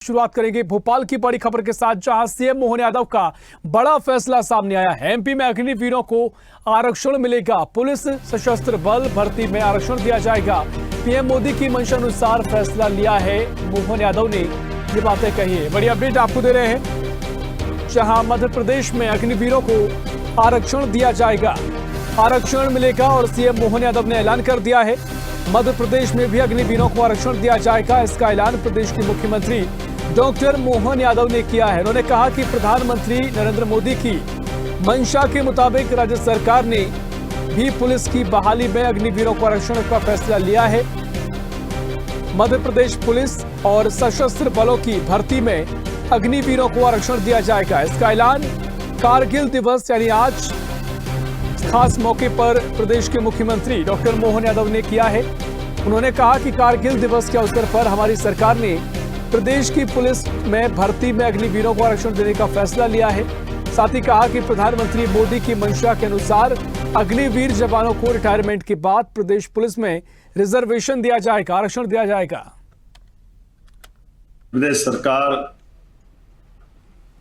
शुरुआत करेंगे भोपाल की बड़ी खबर के साथ, जहां सीएम मोहन यादव का बड़ा फैसला सामने आया है। एमपी में अग्निवीरों को आरक्षण मिलेगा। पुलिस सशस्त्र बल भर्ती में आरक्षण दिया जाएगा। पीएम मोदी की मंशा अनुसार फैसला लिया है। मोहन यादव ने ये बातें कही है। बड़ी अपडेट आपको दे रहे हैं, जहां मध्य प्रदेश में अग्निवीरों को आरक्षण दिया जाएगा, आरक्षण मिलेगा और सीएम मोहन यादव ने ऐलान कर दिया है। मध्य प्रदेश में भी अग्निवीरों को आरक्षण दिया जाएगा। इसका ऐलान प्रदेश के मुख्यमंत्री डॉक्टर मोहन यादव ने किया है। उन्होंने कहा कि प्रधानमंत्री नरेंद्र मोदी की मंशा के मुताबिक राज्य सरकार ने भी पुलिस की बहाली में अग्निवीरों को आरक्षण का फैसला लिया है। मध्य प्रदेश पुलिस और सशस्त्र बलों की भर्ती में अग्निवीरों को आरक्षण दिया जाएगा। इसका ऐलान कारगिल दिवस यानी आज खास मौके पर प्रदेश के मुख्यमंत्री डॉक्टर मोहन यादव ने किया है। उन्होंने कहा कि कारगिल दिवस के अवसर पर हमारी सरकार ने प्रदेश की पुलिस में भर्ती में अग्निवीरों को आरक्षण देने का फैसला लिया है। साथ ही कहा कि प्रधानमंत्री मोदी की मंशा के अनुसार अग्निवीर जवानों को रिटायरमेंट के बाद प्रदेश पुलिस में रिजर्वेशन दिया जाएगा, आरक्षण दिया जाएगा। प्रदेश सरकार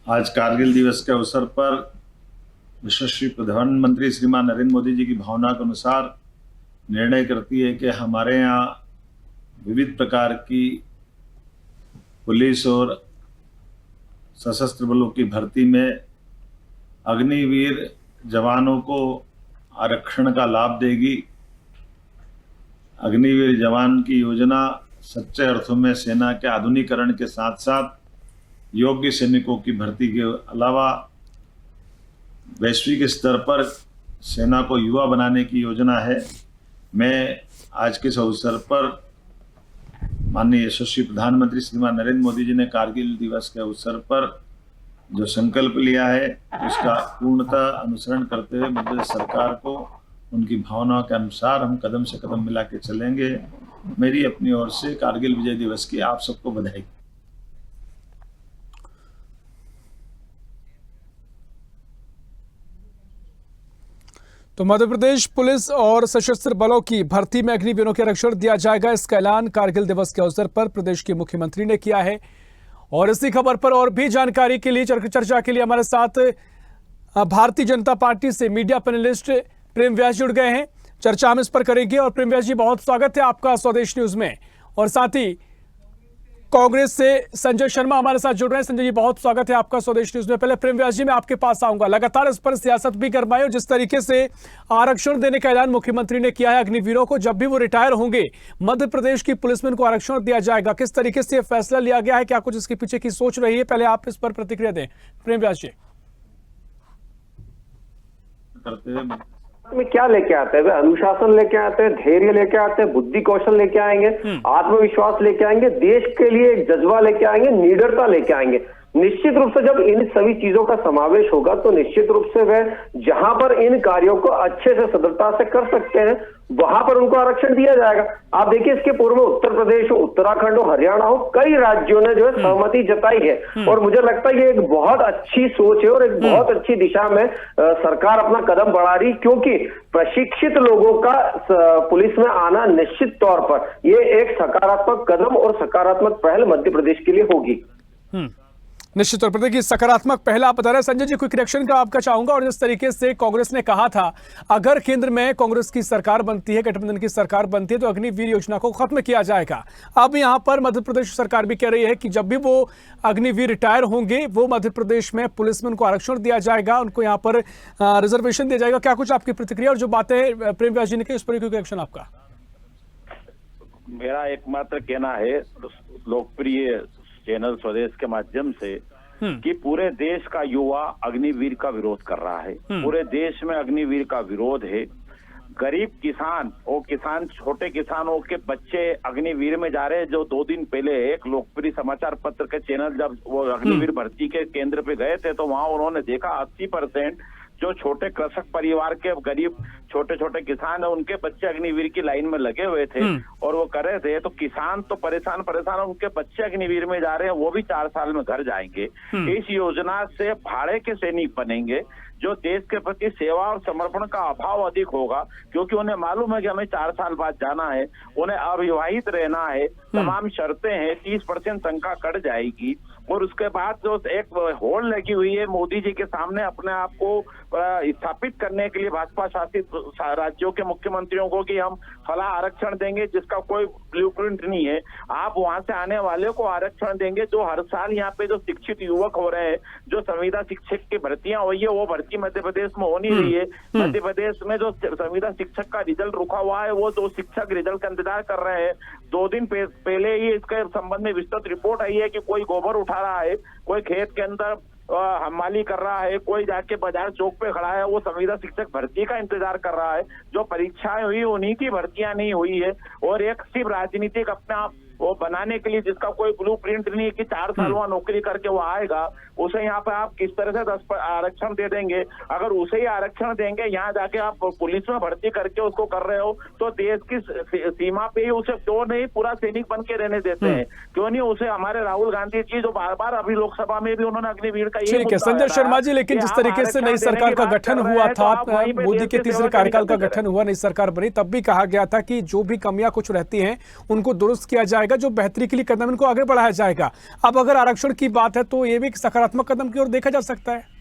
आज कारगिल दिवस के अवसर पर यशस्वी प्रधानमंत्री श्रीमान नरेंद्र मोदी जी की भावना के अनुसार निर्णय करती है कि हमारे यहाँ विविध प्रकार की पुलिस और सशस्त्र बलों की भर्ती में अग्निवीर जवानों को आरक्षण का लाभ देगी। अग्निवीर जवान की योजना सच्चे अर्थों में सेना के आधुनिकीकरण के साथ साथ योग्य सैनिकों की भर्ती के अलावा वैश्विक स्तर पर सेना को युवा बनाने की योजना है। मैं आज के इस अवसर पर माननीय यशस्वी प्रधानमंत्री श्रीमान नरेंद्र मोदी जी ने कारगिल दिवस के अवसर पर जो संकल्प लिया है उसका पूर्णतः अनुसरण करते हुए मध्य प्रदेश सरकार को उनकी भावनाओं के अनुसार हम कदम से कदम मिला के चलेंगे। मेरी अपनी ओर से कारगिल विजय दिवस की आप सबको बधाई। तो मध्य प्रदेश पुलिस और सशस्त्र बलों की भर्ती में अग्निवीरों के आरक्षण दिया जाएगा। इसका ऐलान कारगिल दिवस के अवसर पर प्रदेश के मुख्यमंत्री ने किया है। और इसी खबर पर और भी जानकारी के लिए, चर्चा के लिए हमारे साथ भारतीय जनता पार्टी से मीडिया पैनलिस्ट प्रेम व्यास जुड़ गए हैं। चर्चा हम इस पर करेंगे। और प्रेम व्यास जी, बहुत स्वागत है आपका स्वदेश न्यूज में। और साथ ही कांग्रेस से संजय शर्मा हमारे साथ जुड़ रहे हैं। संजय जी, बहुत स्वागत है आपका स्वदेश न्यूज में। पहले प्रेम व्यास जी, मैं आपके पास आऊंगा। लगातार इस पर सियासत भी गरमाई और जिस तरीके से आरक्षण देने का ऐलान मुख्यमंत्री ने किया है अग्निवीरों को, जब भी वो रिटायर होंगे मध्य प्रदेश की पुलिस में उनको आरक्षण दिया जाएगा। किस तरीके से फैसला लिया गया है, क्या कुछ इसके पीछे की सोच रही है? पहले आप इस पर प्रतिक्रिया दें प्रेम व्यास जी। में क्या लेके आते हैं? वे अनुशासन लेके आते हैं, धैर्य लेके आते हैं, बुद्धि कौशल लेके आएंगे, आत्मविश्वास लेके आएंगे, देश के लिए एक जज्बा लेके आएंगे, निडरता लेके आएंगे। निश्चित रूप से जब इन सभी चीजों का समावेश होगा तो निश्चित रूप से वह जहां पर इन कार्यों को अच्छे से सदृढ़ता से कर सकते हैं वहां पर उनको आरक्षण दिया जाएगा। आप देखिए, इसके पूर्व में उत्तर प्रदेश हो, उत्तराखंड हो, हरियाणा हो, कई राज्यों ने जो है सहमति जताई है। और मुझे लगता है ये एक बहुत अच्छी सोच है और एक बहुत अच्छी दिशा में सरकार अपना कदम बढ़ा रही, क्योंकि प्रशिक्षित लोगों का पुलिस में आना निश्चित तौर पर ये एक सकारात्मक कदम और सकारात्मक पहल मध्य प्रदेश के लिए होगी। निश्चित तौर पर देखिए, सकारात्मक पहला आप बता रहे हैं। संजय जी, क्विक रिएक्शन का आपका चाहूंगा। और जिस तरीके से कांग्रेस ने कहा था अगर केंद्र में कांग्रेस की सरकार बनती है, गठबंधन की सरकार बनती है, तो अग्निवीर योजना को खत्म किया जाएगा। अब यहां पर मध्य प्रदेश सरकार भी कह रही है कि जब भी वो अग्निवीर रिटायर होंगे वो मध्य प्रदेश में पुलिस में उनको आरक्षण दिया जाएगा, उनको यहाँ पर रिजर्वेशन दिया जाएगा। क्या कुछ आपकी प्रतिक्रिया और जो बातें प्रेम व्यास जी ने की उस पर क्विक रिएक्शन आपका? मेरा एकमात्र कहना है लोकप्रिय चैनल स्वदेश के माध्यम से कि पूरे देश का युवा अग्निवीर का विरोध कर रहा है। पूरे देश में अग्निवीर का विरोध है। गरीब किसान और किसान, छोटे किसानों के बच्चे अग्निवीर में जा रहे हैं। जो 2 दिन पहले एक लोकप्रिय समाचार पत्र के चैनल जब वो अग्निवीर भर्ती के केंद्र पे गए थे तो वहां उन्होंने देखा 80% जो छोटे कृषक परिवार के गरीब छोटे छोटे किसान है उनके बच्चे अग्निवीर की लाइन में लगे हुए थे और वो कर रहे थे। तो किसान तो परेशान उनके बच्चे अग्निवीर में जा रहे हैं, वो भी 4 साल में घर जाएंगे। इस योजना से भाड़े के सैनिक बनेंगे जो देश के प्रति सेवा और समर्पण का अभाव अधिक होगा, क्योंकि उन्हें मालूम है कि हमें 4 साल बाद जाना है, उन्हें अविवाहित रहना है, तमाम शर्तें हैं, 30% तनख्वाह कट जाएगी और उसके बाद जो एक होड़ लगी हुई है मोदी जी के सामने अपने आप को स्थापित करने के लिए भाजपा शासित राज्यों के मुख्यमंत्रियों को कि हम फला आरक्षण देंगे, जिसका कोई ब्लूप्रिंट नहीं है। आप वहां से आने वाले को आरक्षण देंगे जो हर साल यहाँ पे जो शिक्षित युवक हो रहे हैं, जो संविदा शिक्षक की भर्तियां हुई है वो भर्ती मध्य प्रदेश में हो नहीं रही है। मध्य प्रदेश में जो संविदा शिक्षक का रिजल्ट रुका हुआ है वो 2 शिक्षक रिजल्ट का इंतजार कर रहे हैं। 2 दिन पहले ही इसके संबंध में विस्तृत रिपोर्ट आई है कि कोई गोबर उठा रहा है, कोई खेत के अंदर हमाली कर रहा है, कोई जाके बाजार चौक पे खड़ा है, वो संविदा शिक्षक भर्ती का इंतजार कर रहा है। जो परीक्षाएं हुई उन्हीं की भर्तियां नहीं हुई है और एक सिर्फ राजनीतिक अपने आप वो बनाने के लिए जिसका कोई ब्लूप्रिंट नहीं है कि 4 साल वहाँ नौकरी करके वो आएगा, उसे यहाँ पे आप किस तरह से 10 आरक्षण दे देंगे। अगर उसे ही आरक्षण देंगे, यहाँ जाके आप पुलिस में भर्ती करके उसको कर रहे हो तो देश की सीमा पे ही उसे क्यों नहीं पूरा सैनिक बन के रहने देते हैं? क्यों नहीं उसे हमारे राहुल गांधी जी जो बार बार अभी लोकसभा में भी उन्होंने अग्निवीर का ठीक है संजय शर्मा जी, लेकिन जिस तरीके से नई सरकार का गठन हुआ था, मोदी के तीसरे कार्यकाल का गठन हुआ, नई सरकार बनी, तब भी कहा गया था कि जो भी कमियां कुछ रहती हैं उनको दुरुस्त किया जाएगा, जो बेहतरी के लिए कदम इनको आगे बढ़ाया जाएगा। अब अगर आरक्षण की बात है तो ये भी एक सकारात्मक कदम की ओर देखा जा सकता है।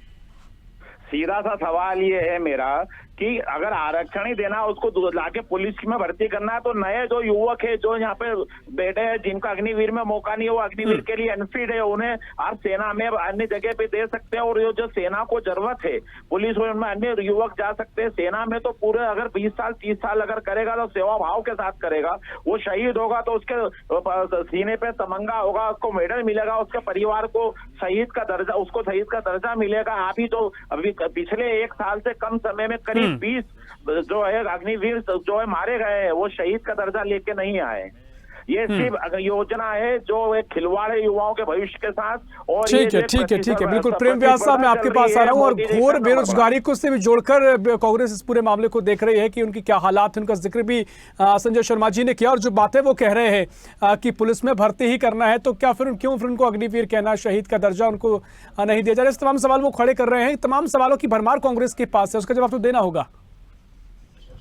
सीधा सा सवाल ये है मेरा कि अगर आरक्षण ही देना उसको लाके पुलिस में भर्ती करना है तो नए जो युवक है जो यहाँ पे बैठे हैं जिनका अग्निवीर में मौका नहीं है, वो अग्निवीर के लिए अनफिट है, उन्हें आप सेना में अन्य जगह पे दे सकते हैं। और ये जो सेना को जरूरत है पुलिस में अन्य युवक जा सकते हैं सेना में, तो पूरे अगर 20 साल 30 साल अगर करेगा तो सेवा भाव के साथ करेगा। वो शहीद होगा तो उसके सीने पे तमंगा होगा, उसको मेडल मिलेगा, उसके परिवार को शहीद का दर्जा मिलेगा। अभी जो अभी पिछले 1 साल से कम समय में करीब 20 जो है अग्निवीर जो है मारे गए हैं, वो शहीद का दर्जा लेके नहीं आए। ये सिर्फ योजना है जो एक खिलवाड़ है युवाओं के भविष्य के साथ। और ठीक है बिल्कुल। प्रेम व्यास साहब, मैं आपके पास आ रहा हूँ और घोर बेरोजगारी को से भी जोड़कर कांग्रेस इस पूरे मामले को देख रही है कि उनकी क्या हालात है, उनका जिक्र भी संजय शर्मा जी ने किया। और जो बातें वो कह रहे हैं कि पुलिस में भर्ती ही करना है, तो क्या फिर उनको अग्निवीर कहना, शहीद का दर्जा उनको नहीं दिया जा रहा? इस तमाम सवाल वो खड़े कर रहे हैं। तमाम सवालों की भरमार कांग्रेस के पास है, उसका जवाब तो देना होगा।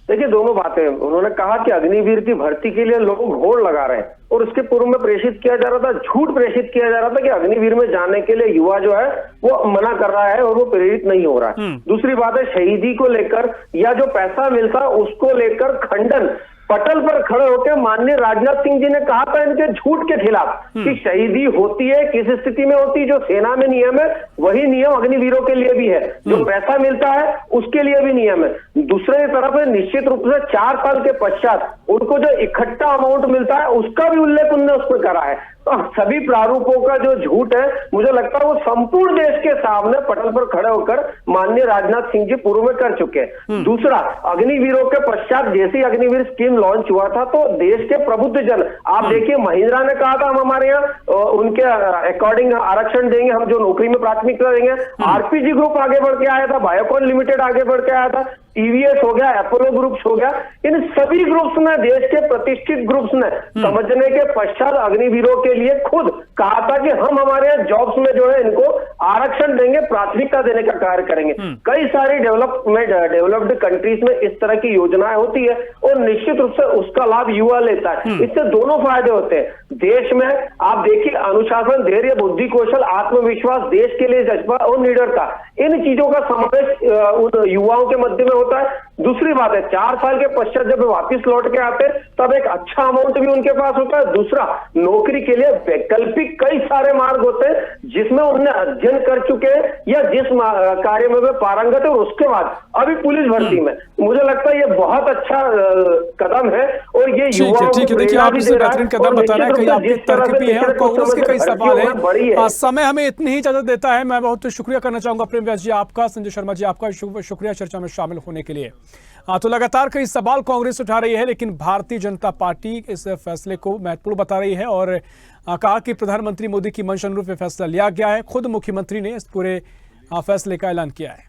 देखिए दोनों बातें, उन्होंने कहा कि अग्निवीर की भर्ती के लिए लोग होड़ लगा रहे हैं और उसके पूर्व में प्रेषित किया जा रहा था, झूठ प्रेषित किया जा रहा था कि अग्निवीर में जाने के लिए युवा जो है वो मना कर रहा है और वो प्रेरित नहीं हो रहा है। दूसरी बात है शहीदी को लेकर या जो पैसा मिलता उसको लेकर खंडन पटल पर खड़े होकर माननीय राजनाथ सिंह जी ने कहा था इनके झूठ के खिलाफ कि शहीदी होती है, किस स्थिति में होती है, जो सेना में नियम है वही नियम अग्निवीरों के लिए भी है, जो पैसा मिलता है उसके लिए भी नियम है। दूसरे तरफ निश्चित रूप से 4 साल के पश्चात उनको जो इकट्ठा अमाउंट मिलता है उसका भी उल्लेख उन्होंने उसमें करा है। तो सभी प्रारूपों का जो झूठ है मुझे लगता है वो संपूर्ण देश के सामने पटल पर खड़े होकर माननीय राजनाथ सिंह जी पूर्व में कर चुके हैं। दूसरा, अग्निवीरों के पश्चात जैसे ही अग्निवीर स्कीम लॉन्च हुआ था तो देश के प्रबुद्ध जन, आप देखिए महिंद्रा ने कहा था हम हमारे यहाँ उनके अकॉर्डिंग आरक्षण देंगे, हम जो नौकरी में प्राथमिकता देंगे। आरपीजी ग्रुप आगे बढ़ के आया था, बायोकॉन लिमिटेड आगे बढ़ के आया था, टीवीएस हो गया, अपोलो ग्रुप्स हो गया, इन सभी ग्रुप्स ने, देश के प्रतिष्ठित ग्रुप्स ने समझने के पश्चात अग्निवीरों के लिए खुद कहा था कि हम हमारे यहाँ जॉब्स में जो है इनको आरक्षण देंगे, प्राथमिकता देने का कार्य करेंगे। कई सारी डेवलप्ड कंट्रीज में इस तरह की योजनाएं होती है और निश्चित रूप से उसका लाभ युवा लेता है। इससे दोनों फायदे होते हैं देश में। आप देखिए अनुशासन, धैर्य, बुद्धि, कौशल, आत्मविश्वास, देश के लिए जज्बा और निडरता, इन चीजों का समावेश उन युवाओं के मध्य में होता है। दूसरी बात है 4 साल के पश्चात जब वापस लौट के आते तब एक अच्छा अमाउंट भी उनके पास होता है। दूसरा, नौकरी के लिए वैकल्पिक कई सारे मार्ग होते हैं जिसमें उन्हें अध्ययन कर चुके हैं या जिस कार्य में वे पारंगत है, और उसके बाद अभी पुलिस भर्ती में मुझे लगता है ये बहुत अच्छा कदम है और ये युवाओं को देखिए आप इसे बेहतरीन कदम बता रहे हैं, कहीं आपकी तर्क भी है और कांग्रेस के कई सवाल हैं। समय हमें इतनी ही इजाजत देता है। मैं बहुत शुक्रिया करना चाहूंगा प्रेम व्यास जी आपका, संजय शर्मा जी आपका शुक्रिया चर्चा में शामिल होने के लिए। तो लगातार कई सवाल कांग्रेस उठा रही है, लेकिन भारतीय जनता पार्टी इस फैसले को महत्वपूर्ण बता रही है और कहा कि प्रधानमंत्री मोदी की मंशा अनुरूप फैसला लिया गया है। खुद मुख्यमंत्री ने इस पूरे फैसले का ऐलान किया है।